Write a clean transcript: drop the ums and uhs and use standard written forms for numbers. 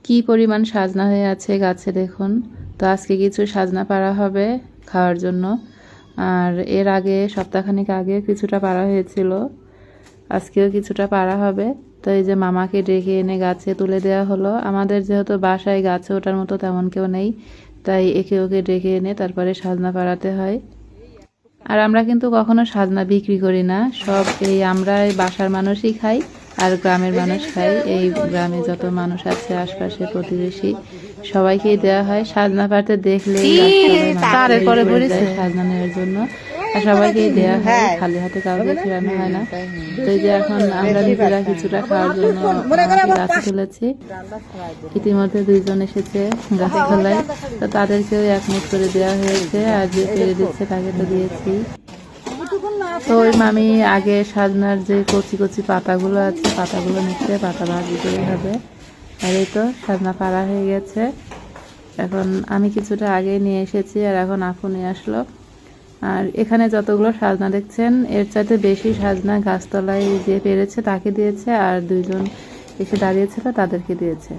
কি পরিমাণ সাজনা হয়ে আছে গাছে দেখুন। তো আজকে কিছু সাজনা পাড়া হবে খাওয়ার জন্য। আর এর আগে সপ্তাহখানেক আগে কিছুটা পাড়া হয়েছিল, আজকেও কিছুটা পাড়া হবে। তো এই যে মামাকে ডেকে এনে গাছে তুলে দেওয়া হলো। আমাদের যেহেতু বাসায় গাছে ওঠার মতো তেমন কেউ নেই, তাই একে ওকে ডেকে এনে তারপরে সাজনা পাড়াতে হয়। আর আমরা কিন্তু কখনো সাজনা বিক্রি করি না, সব এই আমরা এই বাসার মানুষই খাই আর গ্রামের মানুষ খাই। এই গ্রামে যত মানুষ আছে আশপাশে প্রতিবেশী সবাইকেই দেওয়া হয়। সাজনা পাড়তে দেখলেই সাজনা নেওয়ার জন্য, আর সবাইকেই দেওয়া হয়, খালি হাতে কাউকে ফেরানো হয় না। তো এই যে এখন আমরা নিজেরা কিছুটা খাওয়ার জন্য গাছে তুলেছি। ইতিমধ্যে 2 জন এসেছে গাছ তলায়, তো তাদেরকেও 1 মুঠ করে দেওয়া হয়েছে, আর যে পেরে দিচ্ছে তাকে তো দিয়েছি। তো ওই মামি আগে সাজনার যে কচি কচি পাতাগুলো আছে পাতাগুলো নিচ্ছে, পাতা ভাজি করে হবে। আর এই তো সাজনা পাড়া হয়ে গেছে। এখন আমি কিছুটা আগে নিয়ে এসেছি, আর এখন আপু নিয়ে আসলো। আর এখানে যতগুলো সাজনা দেখছেন এর চাইতে বেশি সাজনা গাছতলায় যে পেরেছে তাকে দিয়েছে, আর 2 জন এসে দাঁড়িয়েছিল তাদেরকে দিয়েছে।